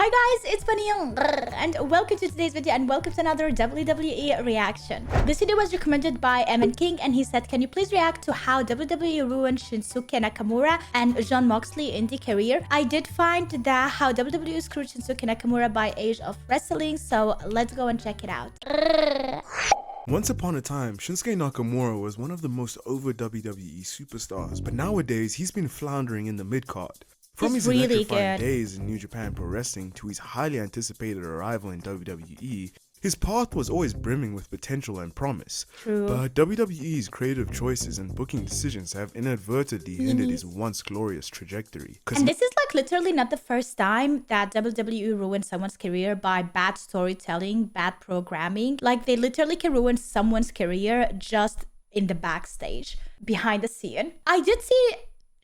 Hi guys, it's Bunnymon and welcome to today's video and welcome to another WWE reaction. This video was recommended by Emin King and he said, can you please react to how WWE ruined Shinsuke Nakamura and Jon Moxley in the career? I did find that how WWE screwed Shinsuke Nakamura by age of wrestling, so let's go and check it out. Once upon a time, Shinsuke Nakamura was one of the most over WWE superstars, but nowadays he's been floundering in the mid-card. From his really electrifying good days in New Japan Pro Wrestling to his highly anticipated arrival in WWE, his path was always brimming with potential and promise. True. But WWE's creative choices and booking decisions have inadvertently hindered his once glorious trajectory. And this is like literally not the first time that WWE ruined someone's career by bad storytelling, bad programming. Like they literally can ruin someone's career just in the backstage, behind the scene. I did see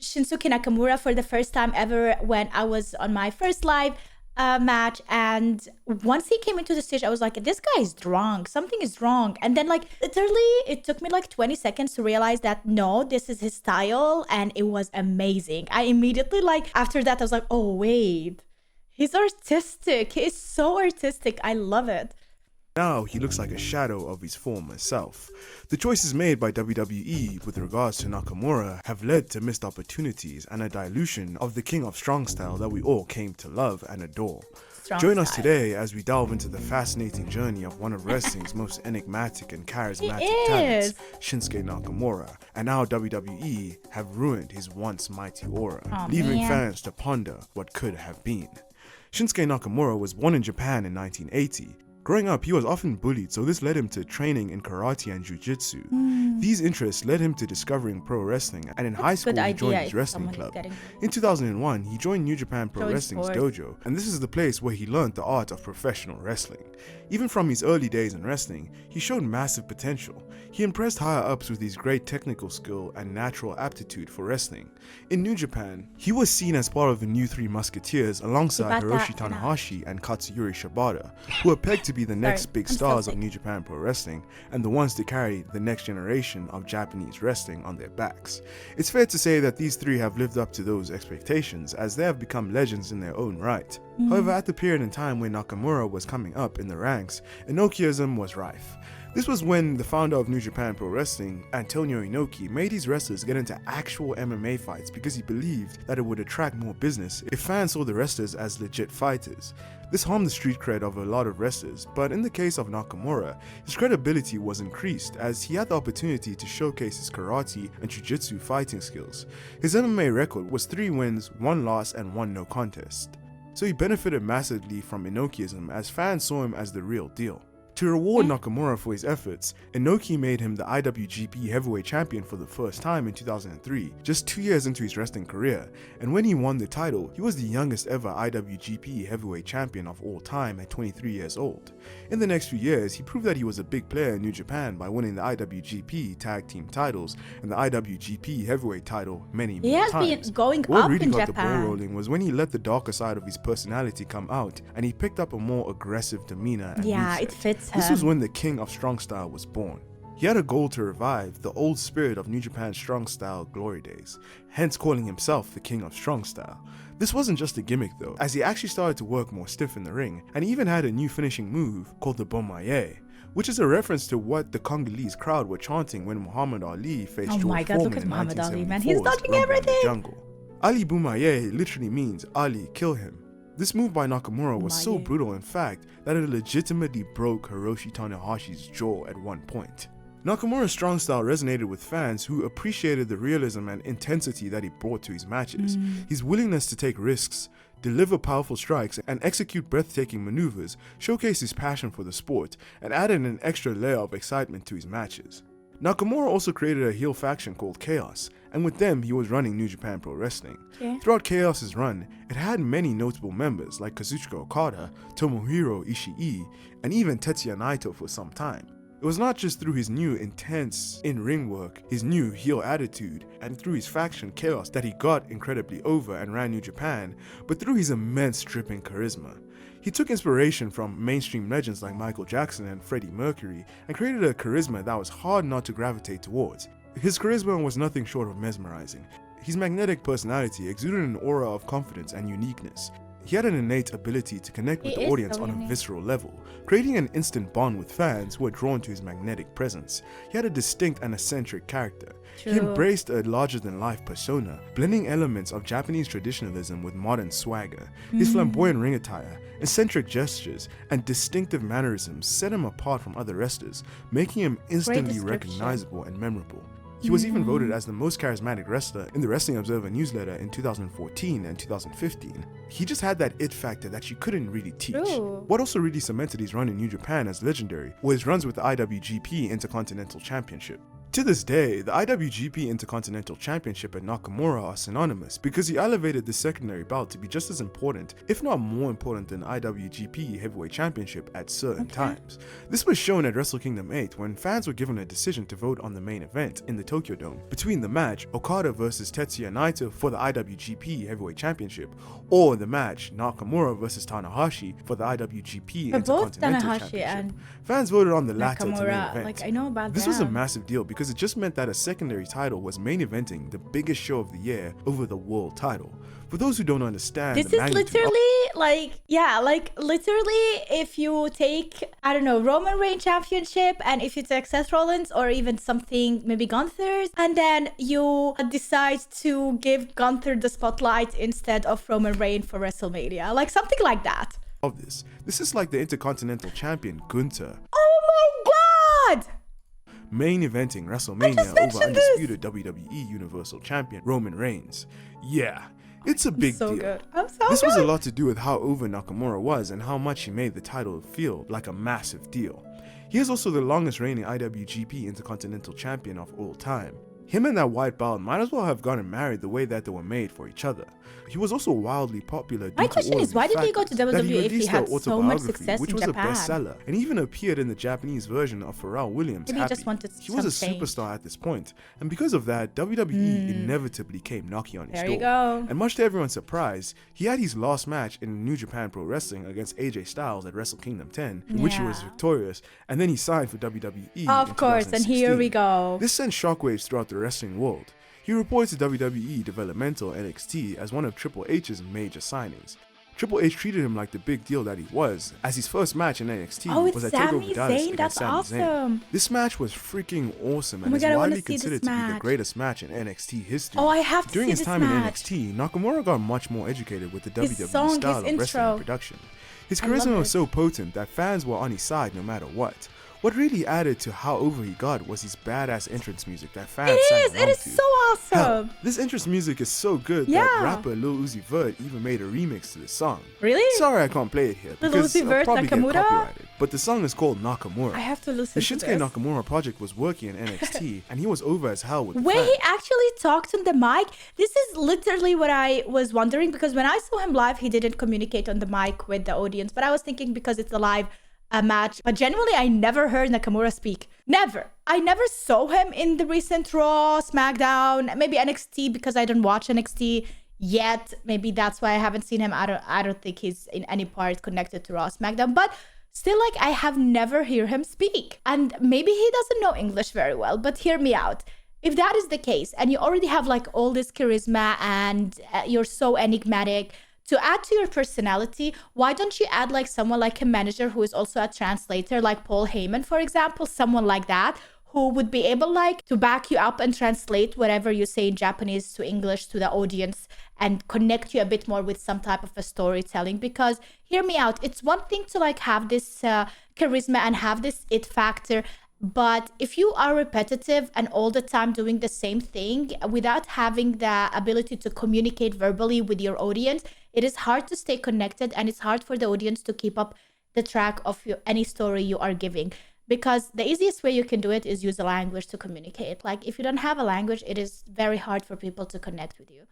Shinsuke Nakamura for the first time ever when I was on my first live match, and once he came into the stage I was like, this guy is drunk, something is wrong. And then like literally it took me like 20 seconds to realize that no, this is his style, and it was amazing. I immediately, like after that I was like, oh wait, he's artistic, he's so artistic, I love it. Now he looks like a shadow of his former self. The choices made by WWE with regards to Nakamura have led to missed opportunities and a dilution of the king of strong style that we all came to love and adore. Join us today as we delve into the fascinating journey of one of wrestling's most enigmatic and charismatic talents, Shinsuke Nakamura, and how WWE have ruined his once mighty aura, leaving fans to ponder what could have been. Shinsuke Nakamura was born in Japan in 1980. Growing up, he was often bullied, so this led him to training in karate and jiu-jitsu. These interests led him to discovering pro wrestling, and in high school he joined his wrestling club. In 2001, he joined New Japan Pro Wrestling's dojo, and this is the place where he learned the art of professional wrestling. Even from his early days in wrestling, he showed massive potential. He impressed higher-ups with his great technical skill and natural aptitude for wrestling. In New Japan, he was seen as part of the new Three Musketeers alongside Hiroshi Tanahashi and Katsuyori Shibata, who were pegged to be the next big stars of New Japan Pro Wrestling and the ones to carry the next generation of Japanese wrestling on their backs. It's fair to say that these three have lived up to those expectations, as they have become legends in their own right. However, at the period in time when Nakamura was coming up in the ranks, Inokiism was rife. This was when the founder of New Japan Pro Wrestling, Antonio Inoki, made his wrestlers get into actual MMA fights because he believed that it would attract more business if fans saw the wrestlers as legit fighters. This harmed the street cred of a lot of wrestlers, but in the case of Nakamura, his credibility was increased as he had the opportunity to showcase his karate and jiu-jitsu fighting skills. His MMA record was 3 wins, 1 loss, and 1 no contest. So he benefited massively from Inokiism as fans saw him as the real deal. To reward Nakamura for his efforts, Inoki made him the IWGP Heavyweight Champion for the first time in 2003, just 2 years into his wrestling career, and when he won the title, he was the youngest ever IWGP Heavyweight Champion of all time at 23 years old. In the next few years, he proved that he was a big player in New Japan by winning the IWGP Tag Team titles and the IWGP Heavyweight title many more times. He has been going what up really in got Japan. the ball rolling was when he let the darker side of his personality come out and he picked up a more aggressive demeanor and moveset. It fits him. This was when the king of strong style was born. He had a goal to revive the old spirit of New Japan's strong style glory days, hence calling himself the king of strong style. This wasn't just a gimmick though, as he actually started to work more stiff in the ring, and he even had a new finishing move called the bunnymonbiz, which is a reference to what the Congolese crowd were chanting when Muhammad Ali faced George Foreman in Muhammad Ali, man. 1974's He's dodging Rumble in the everything. Jungle. Ali bunnymonbiz literally means Ali, kill him. This move by Nakamura was so brutal in fact that it legitimately broke Hiroshi Tanahashi's jaw at one point. Nakamura's strong style resonated with fans who appreciated the realism and intensity that he brought to his matches. His willingness to take risks, deliver powerful strikes, and execute breathtaking maneuvers showcased his passion for the sport and added an extra layer of excitement to his matches. Nakamura also created a heel faction called Chaos, and with them he was running New Japan Pro Wrestling. Throughout Chaos's run, it had many notable members like Kazuchika Okada, Tomohiro Ishii, and even Tetsuya Naito for some time. It was not just through his new intense in-ring work, his new heel attitude, and through his faction Chaos that he got incredibly over and ran New Japan, but through his immense dripping charisma. He took inspiration from mainstream legends like Michael Jackson and Freddie Mercury and created a charisma that was hard not to gravitate towards. His charisma was nothing short of mesmerizing. His magnetic personality exuded an aura of confidence and uniqueness. He had an innate ability to connect with He the is audience so on a unique. visceral level, creating an instant bond with fans who were drawn to his magnetic presence. He had a distinct and eccentric character. He True. embraced a larger-than-life persona, blending elements of Japanese traditionalism with modern swagger. His flamboyant ring attire, eccentric gestures, and distinctive mannerisms set him apart from other wrestlers, making him instantly description. recognizable and memorable. He was even voted as the most charismatic wrestler in the Wrestling Observer newsletter in 2014 and 2015. He just had that it factor that you couldn't really teach. True. What also really cemented his run in New Japan as legendary were his runs with the IWGP Intercontinental Championship. To this day, the IWGP Intercontinental Championship and Nakamura are synonymous because he elevated the secondary belt to be just as important, if not more important than IWGP Heavyweight Championship at certain times. This was shown at Wrestle Kingdom 8 when fans were given a decision to vote on the main event in the Tokyo Dome between the match Okada vs Tetsuya Naito for the IWGP Heavyweight Championship or the match Nakamura vs Tanahashi for the IWGP But both Intercontinental Tanahashi Championship. and Fans voted on the latter to main Nakamura, event. like I know about This them. was a massive deal because it just meant that a secondary title was main eventing the biggest show of the year over the world title. For those who don't understand, This the is magnitude literally literally if you take, I don't know, Roman Reigns championship and if you take Seth Rollins or even something, maybe Gunther's, and then you decide to give Gunther the spotlight instead of Roman Reigns for WrestleMania. Like something like that. of this. This is like the Intercontinental Champion Gunther Oh my god! main eventing WrestleMania over mentioned this. undisputed WWE Universal Champion Roman Reigns. Yeah, it's a big So deal. good. I'm so This good. was a lot to do with how over Nakamura was and how much he made the title feel like a massive deal. He is also the longest reigning IWGP Intercontinental Champion of all time. Him and that white belt might as well have gotten married the way that they were made for each other. He was also wildly popular. My question is, why did he go to WWE if he had so much success which in was Japan? a bestseller, and even appeared in the Japanese version of Pharrell Williams' Maybe he Happy. just wanted He was a some change. superstar at this point, and because of that, WWE inevitably came knocking on his There door. you go. And much to everyone's surprise, he had his last match in New Japan Pro Wrestling against AJ Styles at Wrestle Kingdom 10, in which he was Yeah. victorious, and then he signed for WWE. Of in course, and here 2016. we go. This sent shockwaves throughout the wrestling world. He reported to WWE Developmental NXT as one of Triple H's major signings. Triple H treated him like the big deal that he was, as his first match in NXT Oh, it's was at Sami TakeOver Dallas Zayn? against That's Sami Zayn. awesome. This match was freaking awesome Oh and my is God, I wanna widely see this considered to be the match. greatest match in NXT history. Oh, I have to During see his this time in match. NXT, Nakamura got much more educated with the WWE song, style his of wrestling intro. and production. His I love charisma was it. so potent that fans were on his side no matter what. What really added to how over he got was his badass entrance music that fans sang It along is to. so Hell, awesome. this entrance music is so good that Yeah. rapper Lil Uzi Vert even made a remix to the song. Really? Sorry I can't play it here Lil because Uzi I'll Vert, probably get Nakamura? copyrighted. But the song is called Nakamura. I have to The listen to Shinsuke this. Nakamura project was working in NXT and he was over as hell with the When fans. he actually talked on the mic, this is literally what I was wondering, because when I saw him live, he didn't communicate on the mic with the audience. But I was thinking because it's a live match. But genuinely, I never heard Nakamura speak. Never. I never saw him in the recent Raw, SmackDown, maybe NXT because I don't watch NXT yet. Maybe that's why I haven't seen him. I don't think he's in any part connected to Raw, SmackDown. But still, like, I have never heard him speak. And maybe he doesn't know English very well, but hear me out. If that is the case, and you already have like all this charisma and you're so enigmatic, to add to your personality, why don't you add like someone like a manager who is also a translator, like Paul Heyman, for example, someone like that, who would be able like to back you up and translate whatever you say in Japanese to English to the audience and connect you a bit more with some type of a storytelling. Because hear me out, it's one thing to like have this charisma and have this it factor, but if you are repetitive and all the time doing the same thing without having the ability to communicate verbally with your audience, it is hard to stay connected and it's hard for the audience to keep up the track of any story you are giving. Because the easiest way you can do it is use a language to communicate. Like if you don't have a language, it is very hard for people to connect with you.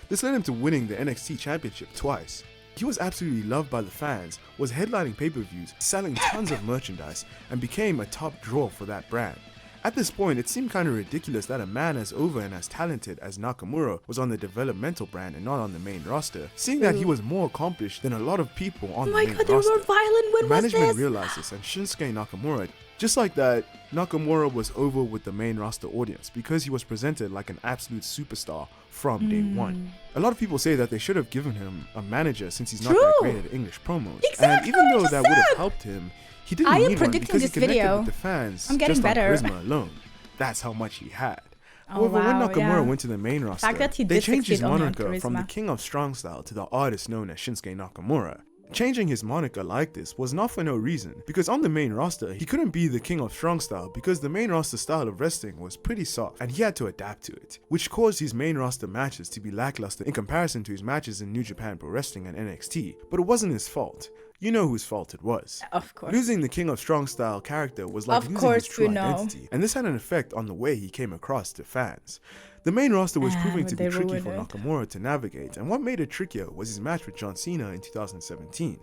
This led him to winning the NXT Championship twice. He was absolutely loved by the fans, was headlining pay-per-views, selling tons of merchandise, and became a top draw for that brand. At this point, it seemed kind of ridiculous that a man as over and as talented as Nakamura was on the developmental brand and not on the main roster, seeing that he was more accomplished than a lot of people on the main roster. they were more violent. When the was management this? realized this, and Shinsuke Nakamura, just like that, Nakamura was over with the main roster audience because he was presented like an absolute superstar from day one. A lot of people say that they should have given him a manager since he's not that great at English promos. And even though that would have helped him, he didn't need one because he connected with the fans just on charisma alone. That's how much he had. However, when Nakamura went to the main roster, they changed his moniker from the King of Strong Style to the artist known as Shinsuke Nakamura. Changing his moniker like this was not for no reason, because on the main roster, he couldn't be the King of Strong Style because the main roster style of wrestling was pretty soft and he had to adapt to it, which caused his main roster matches to be lackluster in comparison to his matches in New Japan Pro Wrestling and NXT, but it wasn't his fault. You know whose fault it was. Of course. Losing the King of Strong Style character was like losing his true identity, and this had an effect on the way he came across to fans. The main roster was proving to be tricky for Nakamura to navigate, and what made it trickier was his match with John Cena in 2017.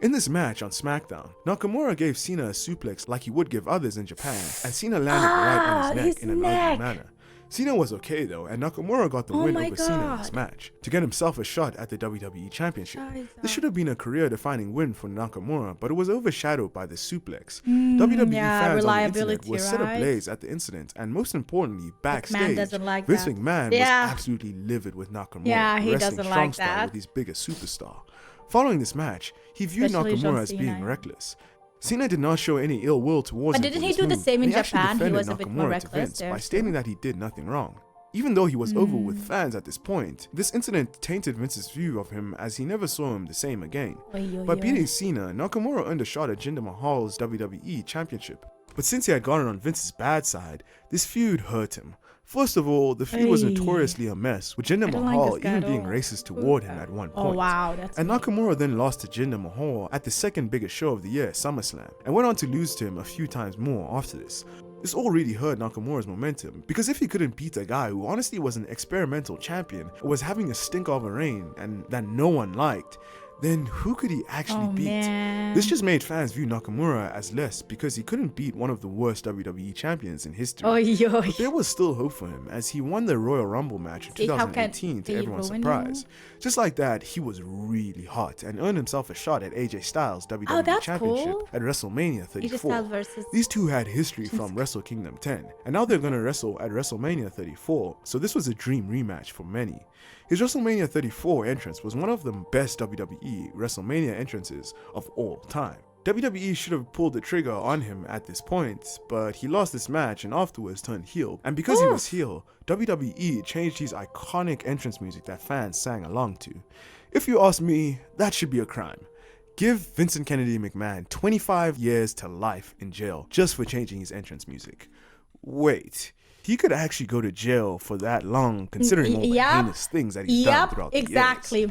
In this match on SmackDown, Nakamura gave Cena a suplex like he would give others in Japan, and Cena landed right on his neck in an ugly manner. Cena was okay though, and Nakamura got the win over Cena in this match to get himself a shot at the WWE Championship. This should have been a career-defining win for Nakamura, but it was overshadowed by the suplex. WWE fans on the internet were set ablaze at the incident, and most importantly, backstage, Vince McMahon was absolutely livid with Nakamura wrestling strong style with his biggest superstar. Following this match, he viewed Nakamura as being reckless. Cena did not show any ill will towards him. But didn't he do the same in Japan? He was a bit more reckless there. By stating that he did nothing wrong. Even though he was over with fans at this point, this incident tainted Vince's view of him as he never saw him the same again. By beating Cena, Nakamura earned a shot at Jinder Mahal's WWE Championship. But since he had gotten on Vince's bad side, this feud hurt him. First of all, the feud was notoriously a mess, with Jinder Mahal even being racist toward him at one point. And Nakamura then lost to Jinder Mahal at the second biggest show of the year, SummerSlam, and went on to lose to him a few times more after this. This all really hurt Nakamura's momentum, because if he couldn't beat a guy who honestly was an experimental champion, or was having a stink of a reign and that no one liked, then who could he actually beat? This just made fans view Nakamura as less because he couldn't beat one of the worst WWE champions in history. But there was still hope for him as he won the Royal Rumble match in 2018 to everyone's surprise. Just like that, he was really hot and earned himself a shot at AJ Styles' WWE Championship at WrestleMania 34. These two had history from Wrestle Kingdom 10, and now they're gonna wrestle at WrestleMania 34, so this was a dream rematch for many. His WrestleMania 34 entrance was one of the best WWE WrestleMania entrances of all time. WWE should have pulled the trigger on him at this point, but he lost this match and afterwards turned heel. And because he was heel, WWE changed his iconic entrance music that fans sang along to. If you ask me, that should be a crime. Give Vincent Kennedy McMahon 25 years to life in jail just for changing his entrance music. Wait. He could actually go to jail for that long, considering all the heinous things that he's done throughout the years.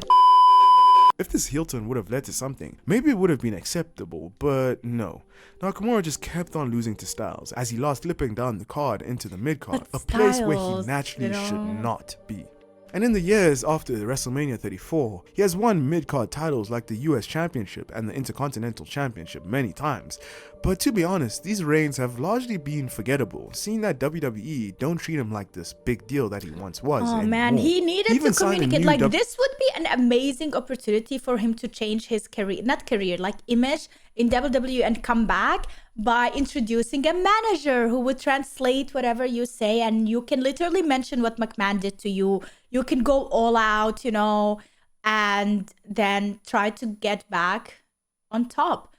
If this heel turn would have led to something, maybe it would have been acceptable, but no. Nakamura just kept on losing to Styles as he lost slipping down the card into the mid-card, a place where he naturally should not be. And in the years after WrestleMania 34, he has won mid-card titles like the US Championship and the Intercontinental Championship many times. But to be honest, these reigns have largely been forgettable, seeing that WWE don't treat him like this big deal that he once was anymore. Man, he needed to communicate. Like, this would be an amazing opportunity for him to change his image in WWE and come back by introducing a manager who would translate whatever you say, and you can literally mention what McMahon did to you. You can go all out, and then try to get back on top.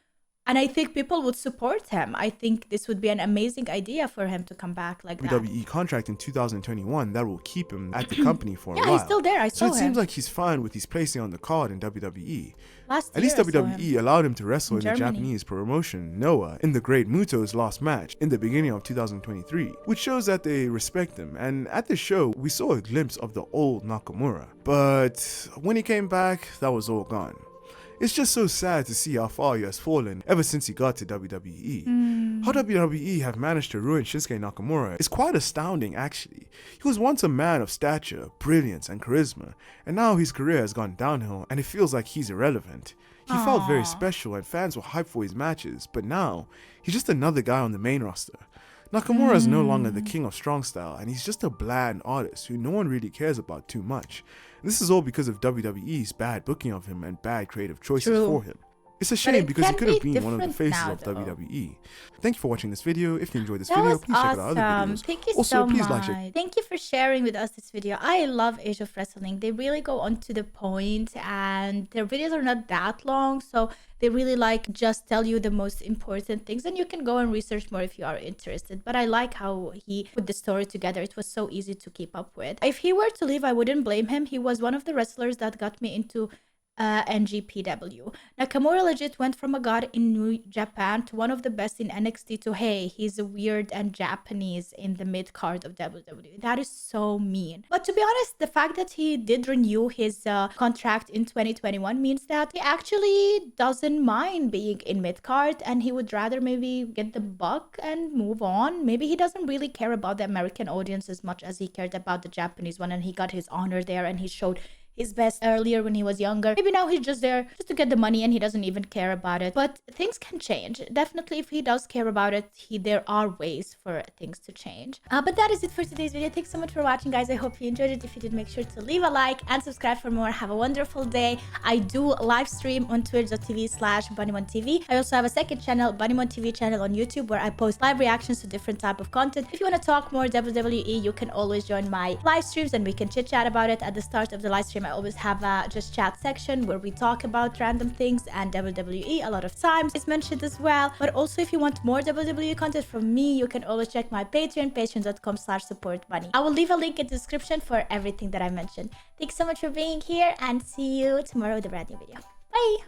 And I think people would support him. I think this would be an amazing idea for him to come back like that. WWE contract in 2021 that will keep him at the company for a while. Yeah, he's still there. I saw him. So it seems like he's fine with his placing on the card in WWE. At least WWE allowed him to wrestle in the Japanese promotion Noah in the Great Muto's last match in the beginning of 2023, which shows that they respect him. And at the show, we saw a glimpse of the old Nakamura. But when he came back, that was all gone. It's just so sad to see how far he has fallen ever since he got to WWE. How WWE have managed to ruin Shinsuke Nakamura is quite astounding actually. He was once a man of stature, brilliance and charisma, and now his career has gone downhill and it feels like he's irrelevant. He felt very special and fans were hyped for his matches, but now he's just another guy on the main roster. Nakamura is no longer the king of strong style, and he's just a bland artist who no one really cares about too much. And this is all because of WWE's bad booking of him and bad creative choices for him. It's a shame because he could have been one of the faces of WWE. Thank you for watching this video. If you enjoyed this video, please check out our other videos. Thank you also, so please much. like, share. Thank you for sharing with us this video. I love Age of Wrestling. They really go on to the point, and their videos are not that long, so they really like just tell you the most important things, and you can go and research more if you are interested. But I like how he put the story together. It was so easy to keep up with. If he were to leave, I wouldn't blame him. He was one of the wrestlers that got me into NGPW. Nakamura legit went from a god in New Japan to one of the best in NXT to hey, he's a weird and Japanese in the mid card of WWE. That is so mean. But to be honest, the fact that he did renew his contract in 2021 means that he actually doesn't mind being in mid card, and he would rather maybe get the buck and move on. Maybe he doesn't really care about the American audience as much as he cared about the Japanese one, and he got his honor there, and he showed his best earlier when he was younger. Maybe now he's just there just to get the money and he doesn't even care about it. But things can change. Definitely, if he does care about it, there are ways for things to change. But that is it for today's video. Thanks so much for watching, guys. I hope you enjoyed it. If you did, make sure to leave a like and subscribe for more. Have a wonderful day. I do live stream on twitch.tv/bunnymontv. I also have a second channel, Bunnymon TV channel on YouTube, where I post live reactions to different type of content. If you want to talk more WWE, you can always join my live streams and we can chit chat about it. At the start of the live stream, I always have a just chat section where we talk about random things, and WWE a lot of times is mentioned as well. But also, if you want more WWE content from me, you can always check my Patreon, patreon.com/supportbunny. I will leave a link in the description for everything that I mentioned. Thanks so much for being here, and see you tomorrow with a brand new video. Bye!